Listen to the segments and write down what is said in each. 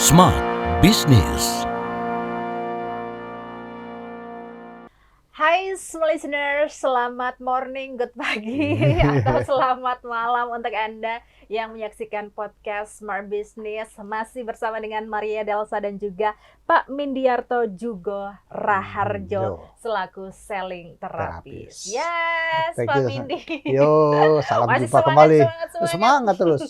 Smart Business. Hai semua listeners, selamat morning, good pagi, atau selamat malam untuk Anda yang menyaksikan podcast Smart Business. Masih bersama dengan Maria Delsa dan juga Pak Mindiarto Jugo Raharjo selaku selling terapis. Yes, Thank Pak you. Mindi. Yo, salam Masih jumpa kembali. semangat. Semangat terus.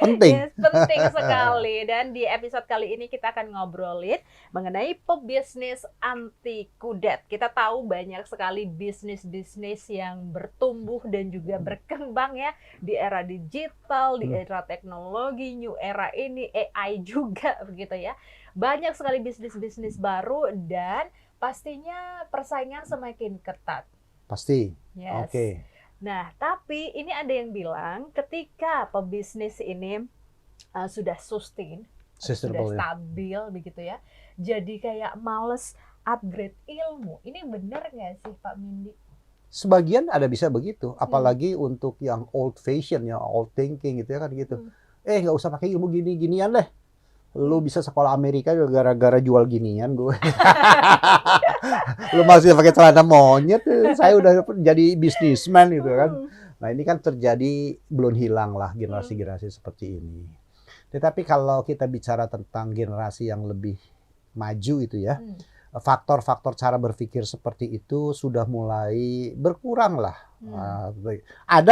Penting. Yes, penting sekali. Dan di episode kali ini kita akan ngobrolin mengenai pebisnis anti kudet. Kita tahu banyak sekali bisnis-bisnis yang bertumbuh dan juga berkembang ya di era digital, di era teknologi, new era ini, AI juga begitu ya. Banyak sekali bisnis-bisnis baru dan pastinya persaingan semakin ketat. Pasti. Yes. Oke. Nah, tapi ini ada yang bilang ketika pebisnis ini sudah sustain, sudah stabil begitu ya, jadi kayak males upgrade ilmu. Ini benar nggak sih Pak Mindi? Sebagian ada bisa begitu, apalagi untuk yang old fashion, yang old thinking gitu ya kan gitu. Nggak usah pakai ilmu gini-ginian deh. Lu bisa sekolah Amerika gara-gara jual ginian gue. Lu masih pakai celana monyet, saya udah jadi bisnismen gitu kan. Nah ini kan terjadi, belum hilang lah generasi-generasi seperti ini. Tetapi kalau kita bicara tentang generasi yang lebih maju itu ya, faktor-faktor cara berpikir seperti itu sudah mulai berkurang lah.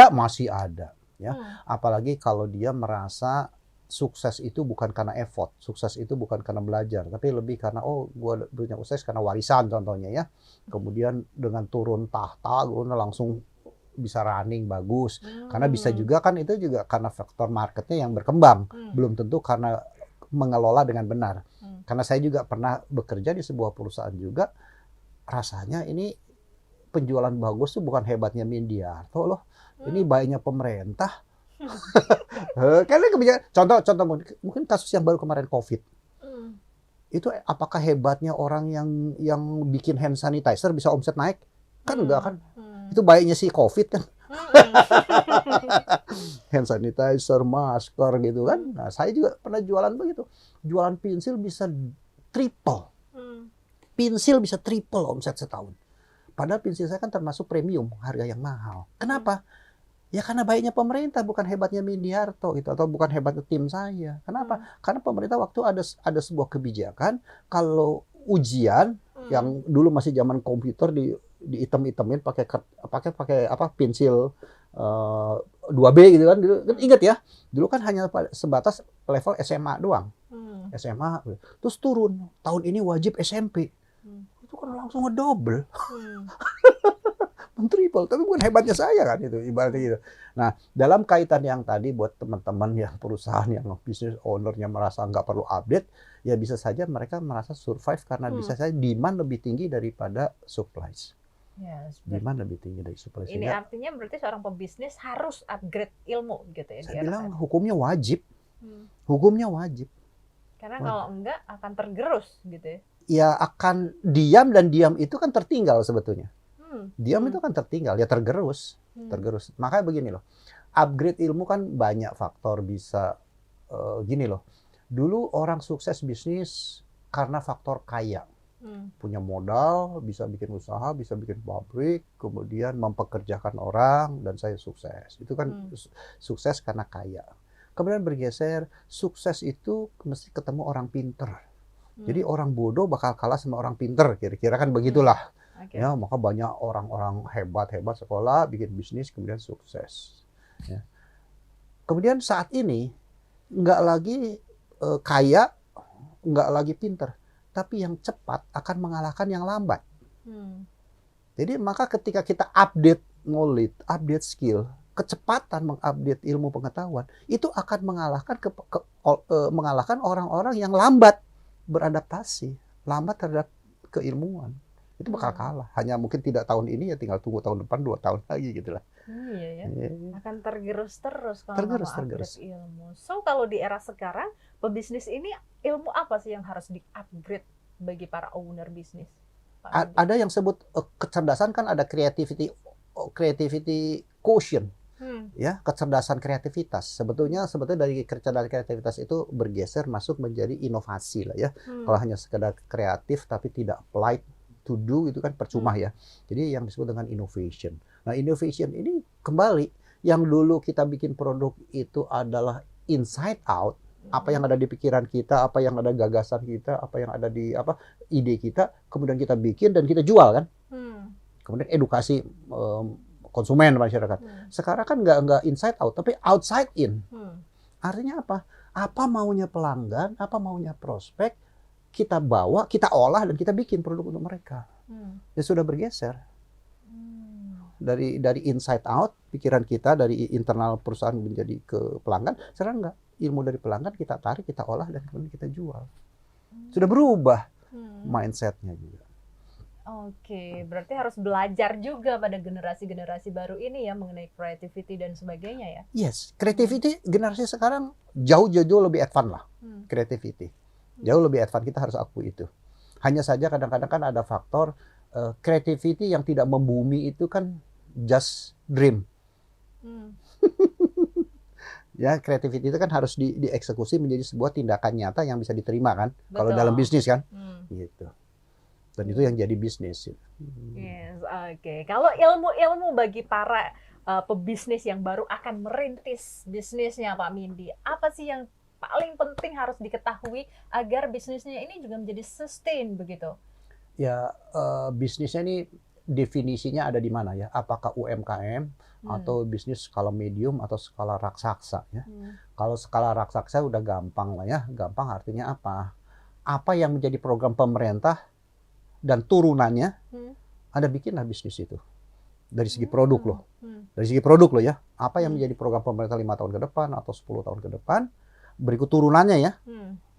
Masih ada ya. Apalagi kalau dia merasa sukses itu bukan karena effort, sukses itu bukan karena belajar, tapi lebih karena gue punya sukses karena warisan contohnya ya. Kemudian dengan turun tahta gue langsung bisa running bagus. Karena bisa juga kan itu juga karena faktor marketnya yang berkembang, belum tentu karena mengelola dengan benar. Karena saya juga pernah bekerja di sebuah perusahaan juga, rasanya ini penjualan bagus tuh bukan hebatnya Mindiarto loh, ini baiknya pemerintah. Karena contoh mungkin kasus yang baru kemarin COVID itu, apakah hebatnya orang yang bikin hand sanitizer bisa omset naik? Kan enggak kan? Itu baiknya si COVID kan. Hand sanitizer, masker gitu kan. Nah saya juga pernah jualan begitu, jualan pensil bisa triple, pensil bisa triple omset setahun. Padahal pensil saya kan termasuk premium, harga yang mahal. Kenapa? Ya karena baiknya pemerintah, bukan hebatnya Mindiarto gitu, atau bukan hebatnya tim saya. Kenapa? Karena pemerintah waktu ada sebuah kebijakan, kalau ujian yang dulu masih zaman komputer di item-itemin pakai pensil 2B gitu kan. Ingat ya, dulu kan hanya sebatas level SMA doang. SMA terus turun, tahun ini wajib SMP. Itu kan langsung ngedouble. Triple, tapi bukan hebatnya saya kan itu ibaratnya gitu. Nah dalam kaitan yang tadi buat teman-teman yang perusahaan yang business ownernya merasa nggak perlu update, ya bisa saja mereka merasa survive karena bisa saja demand lebih tinggi daripada supplies. Yes, demand lebih tinggi dari supplies. Ini artinya berarti seorang pebisnis harus upgrade ilmu gitu ya. Saya bilang hukumnya wajib, hukumnya wajib. Karena kalau enggak akan tergerus gitu ya. Ya akan diam, dan diam itu kan tertinggal sebetulnya. Diam itu kan tertinggal, ya tergerus. Makanya begini loh, upgrade ilmu kan banyak faktor bisa gini loh. Dulu orang sukses bisnis karena faktor kaya, punya modal, bisa bikin usaha, bisa bikin pabrik, kemudian mempekerjakan orang, dan saya sukses. Itu kan sukses karena kaya. Kemudian bergeser, sukses itu mesti ketemu orang pinter. Jadi orang bodoh bakal kalah sama orang pinter, kira-kira kan begitulah. Ya, maka banyak orang-orang hebat sekolah, bikin bisnis, kemudian sukses. Ya. Kemudian saat ini nggak lagi kaya, nggak lagi pinter, tapi yang cepat akan mengalahkan yang lambat. Jadi maka ketika kita update knowledge, update skill, kecepatan mengupdate ilmu pengetahuan, itu akan mengalahkan orang-orang yang lambat beradaptasi, lambat terhadap keilmuan. Itu bakal kalah. Hanya mungkin tidak tahun ini, ya tinggal tunggu tahun depan, 2 tahun lagi gitu lah. Iya ya. Akan tergerus terus kalau tergerus. Ilmu. So kalau di era sekarang, pebisnis ini ilmu apa sih yang harus di-upgrade bagi para owner bisnis? Ada yang sebut kecerdasan, kan ada creativity quotient. ya kecerdasan kreativitas. Sebetulnya dari kecerdasan kreativitas itu bergeser masuk menjadi inovasi lah ya. Kalau hanya sekedar kreatif tapi tidak applied to do itu kan percuma ya. Jadi yang disebut dengan innovation. Nah, innovation ini kembali yang dulu kita bikin produk itu adalah inside out. Apa yang ada di pikiran kita, apa yang ada gagasan kita, apa yang ada di ide kita, kemudian kita bikin dan kita jual kan. Kemudian edukasi konsumen masyarakat. Sekarang kan nggak inside out, tapi outside in. Artinya apa? Apa maunya pelanggan, apa maunya prospek, kita bawa, kita olah dan kita bikin produk untuk mereka. Ya sudah bergeser. Dari inside out, pikiran kita dari internal perusahaan menjadi ke pelanggan. Sekarang nggak. Ilmu dari pelanggan kita tarik, kita olah, dan kemudian kita jual. Sudah berubah mindsetnya juga. Oke, berarti harus belajar juga pada generasi-generasi baru ini ya mengenai creativity dan sebagainya ya? Yes, creativity generasi sekarang jauh lebih advance lah. Creativity. Jauh lebih advance, kita harus akui itu. Hanya saja kadang-kadang kan ada faktor creativity yang tidak membumi itu kan just dream. Ya, creativity itu kan harus dieksekusi menjadi sebuah tindakan nyata yang bisa diterima kan, kalau dalam bisnis kan, gitu. Dan itu yang jadi bisnis. Yes, oke. Kalau ilmu-ilmu bagi para pebisnis yang baru akan merintis bisnisnya Pak Mindy, apa sih yang paling penting harus diketahui agar bisnisnya ini juga menjadi sustain begitu? Ya, bisnisnya ini definisinya ada di mana ya? Apakah UMKM atau bisnis skala medium atau skala raksasa ya? Kalau skala raksasa udah gampang lah ya. Gampang artinya apa? Apa yang menjadi program pemerintah dan turunannya, Anda bikinlah bisnis itu. Dari segi produk loh. Dari segi produk loh ya. Apa yang menjadi program pemerintah 5 tahun ke depan atau 10 tahun ke depan, berikut turunannya ya.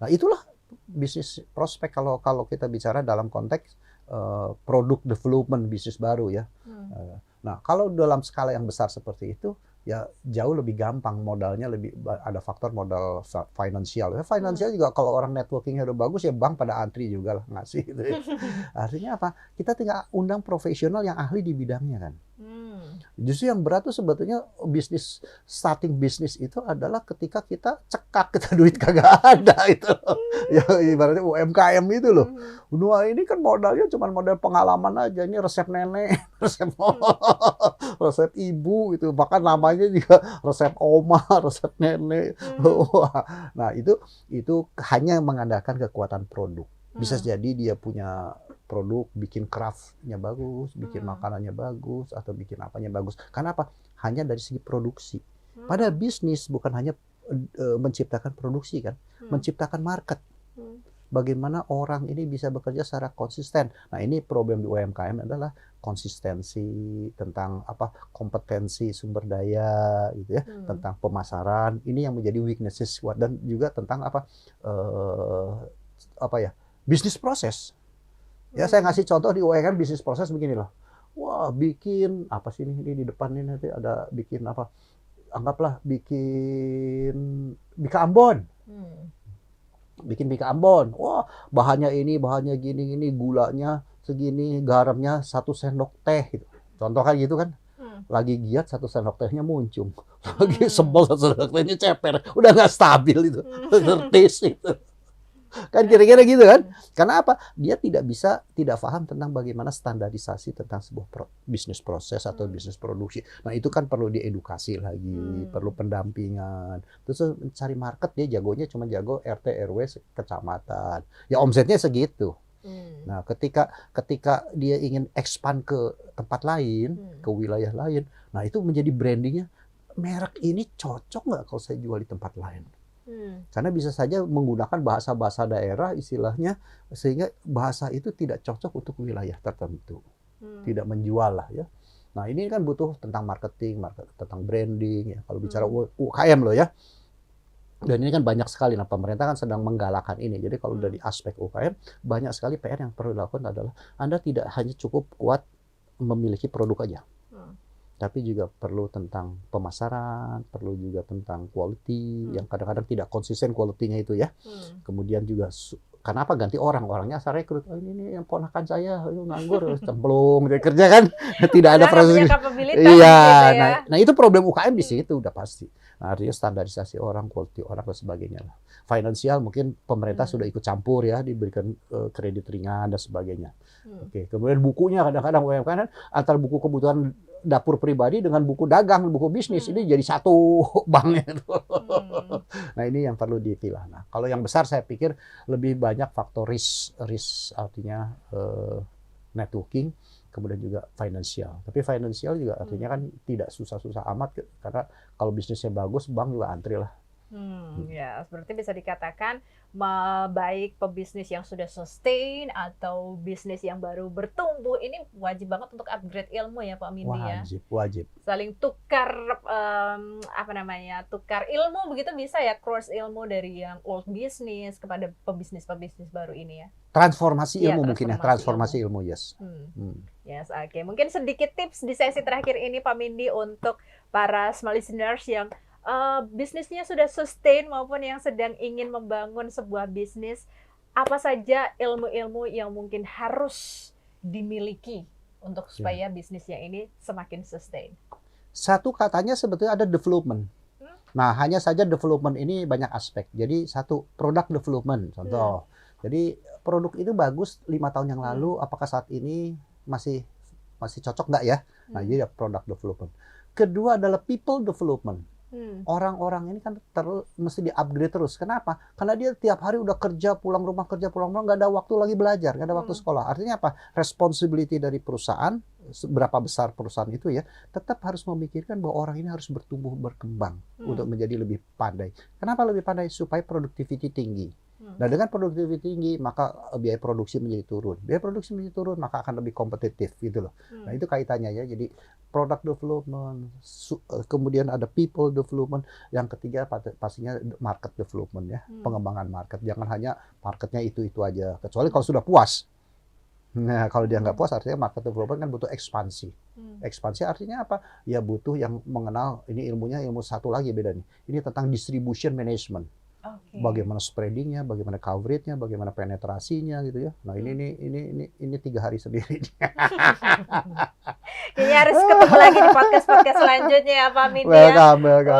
Nah, itulah bisnis prospek kalau kita bicara dalam konteks produk development bisnis baru ya. Nah, kalau dalam skala yang besar seperti itu, ya jauh lebih gampang, modalnya lebih ada faktor modal finansial. Ya, finansial juga kalau orang networkingnya udah bagus ya bank pada antri juga lah ngasih gitu ya. Artinya apa? Kita tinggal undang profesional yang ahli di bidangnya kan. Justru yang berat tuh sebetulnya starting bisnis itu adalah ketika kita cekak, kita duit kagak ada itu. Ya ibaratnya UMKM itu loh. Wah, ini kan modalnya cuma modal pengalaman aja. Ini resep nenek, resep ibu itu, bahkan namanya juga resep oma, resep nenek. Nah, itu hanya mengandalkan kekuatan produk. Bisa jadi dia punya produk, bikin craft-nya bagus, bikin makanannya bagus, atau bikin apanya bagus. Karena apa? Hanya dari segi produksi. Padahal bisnis bukan hanya menciptakan produksi kan, menciptakan market. Bagaimana orang ini bisa bekerja secara konsisten. Nah, ini problem di UMKM adalah konsistensi tentang kompetensi sumber daya gitu ya, tentang pemasaran. Ini yang menjadi weaknesses dan juga tentang bisnis proses. Ya, saya ngasih contoh di UMKM bisnis proses begini loh. Wah, bikin apa sih ini di depan ini nanti ada bikin apa? Anggaplah bikin bika Ambon. Bikin bika Ambon. Wah, bahannya gini, gulanya segini, garamnya 1 sendok teh gitu. Contoh kan gitu kan. Lagi giat 1 sendok tehnya muncung. Lagi sebel 1 sendok tehnya ceper. Udah nggak stabil itu. Ngertis itu. Kan kira-kira gitu kan. Karena apa? Dia tidak paham tentang bagaimana standarisasi tentang sebuah bisnis proses atau bisnis produksi. Nah, itu kan perlu diedukasi lagi, perlu pendampingan. Terus cari market, dia jagonya cuma jago RT RW kecamatan. Ya omsetnya segitu. Nah, ketika dia ingin expand ke tempat lain, ke wilayah lain, nah itu menjadi brandingnya, merek ini cocok nggak kalau saya jual di tempat lain? Karena bisa saja menggunakan bahasa-bahasa daerah istilahnya, sehingga bahasa itu tidak cocok untuk wilayah tertentu, tidak menjual lah ya. Nah, ini kan butuh tentang marketing, tentang branding ya. Kalau bicara UKM loh ya. Dan ini kan banyak sekali. Nah, pemerintah kan sedang menggalakkan ini. Jadi kalau dari aspek UKM, banyak sekali PR yang perlu dilakukan adalah Anda tidak hanya cukup kuat memiliki produk aja. Tapi juga perlu tentang pemasaran, perlu juga tentang quality, yang kadang-kadang tidak konsisten quality-nya itu ya. Kemudian juga Kenapa ganti orangnya asal rekrut? Oh, ini yang ponakan saya, nganggur, cemplung, dia kerja kan, tidak ada proses. Iya, nah itu problem UKM di situ udah pasti. Nah, artinya standarisasi orang, quality orang dan sebagainya. Finansial mungkin pemerintah sudah ikut campur ya, diberikan kredit ringan dan sebagainya. Oke, kemudian bukunya kadang-kadang UMKM kan antara buku kebutuhan dapur pribadi dengan buku dagang, buku bisnis ini jadi satu bank itu. Nah, ini yang perlu dipilah. Nah, kalau yang besar saya pikir lebih banyak faktor risk artinya networking, kemudian juga finansial. Tapi finansial juga artinya kan tidak susah-susah amat karena kalau bisnisnya bagus, bank juga antri lah. Ya, seperti bisa dikatakan baik pebisnis yang sudah sustain atau bisnis yang baru bertumbuh, ini wajib banget untuk upgrade ilmu ya Pak Mindy ya. Wajib. Saling tukar tukar ilmu begitu bisa ya, cross ilmu dari yang old business kepada pebisnis baru ini ya. Transformasi ilmu mungkin ya, transformasi ilmu yes. Yes, oke. Mungkin sedikit tips di sesi terakhir ini Pak Mindy untuk para small listeners yang bisnisnya sudah sustain maupun yang sedang ingin membangun sebuah bisnis, apa saja ilmu-ilmu yang mungkin harus dimiliki untuk supaya bisnisnya ini semakin sustain? Satu katanya sebetulnya ada development. Nah, hanya saja development ini banyak aspek. Jadi satu, product development contoh. Jadi produk itu bagus 5 tahun yang lalu, apakah saat ini masih cocok nggak ya? Nah, jadi product development. Kedua adalah people development. Orang-orang ini kan mesti di-upgrade terus. Kenapa? Karena dia tiap hari udah kerja, pulang rumah, nggak ada waktu lagi belajar, nggak ada waktu sekolah. Artinya apa? Responsibility dari perusahaan, seberapa besar perusahaan itu ya, tetap harus memikirkan bahwa orang ini harus bertumbuh, berkembang untuk menjadi lebih pandai. Kenapa lebih pandai? Supaya productivity tinggi. Nah, dengan produktivitas tinggi, maka biaya produksi menjadi turun. Biaya produksi menjadi turun, maka akan lebih kompetitif gitu loh. Nah, itu kaitannya ya. Jadi product development, kemudian ada people development, yang ketiga pastinya market development ya, pengembangan market. Jangan hanya marketnya itu aja. Kecuali kalau sudah puas. Nah, kalau dia nggak puas, artinya market development kan butuh ekspansi. Ekspansi artinya apa? Ya butuh yang mengenal, ini ilmunya ilmu satu lagi beda nih. Ini tentang distribution management. Bagaimana spreadingnya, bagaimana coveragenya, bagaimana penetrasinya gitu ya. Nah ini 3 hari sendiri. Kayaknya harus ketemu lagi di podcast selanjutnya ya Pak Mindy ya.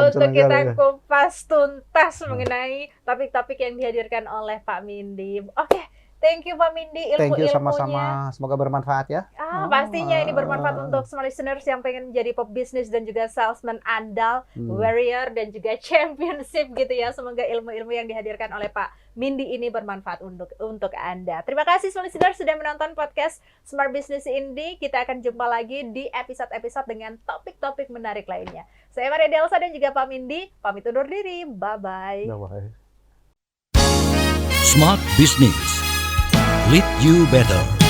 Untuk kita kupas tuntas mengenai topik-topik yang dihadirkan oleh Pak Mindy. Oke. Thank you Pak Mindy, Thank you sama-sama. Semoga bermanfaat ya. Pastinya ini bermanfaat untuk small listeners yang pengen menjadi pebisnis dan juga salesman andal, warrior dan juga championship gitu ya. Semoga ilmu-ilmu yang dihadirkan oleh Pak Mindy ini bermanfaat untuk Anda. Terima kasih small listeners sudah menonton podcast Smart Business Indie. Kita akan jumpa lagi di episode-episode dengan topik-topik menarik lainnya. Saya Maria Delsa dan juga Pak Mindy. Pamit undur diri. Bye-bye. Smart Business. Lead you better.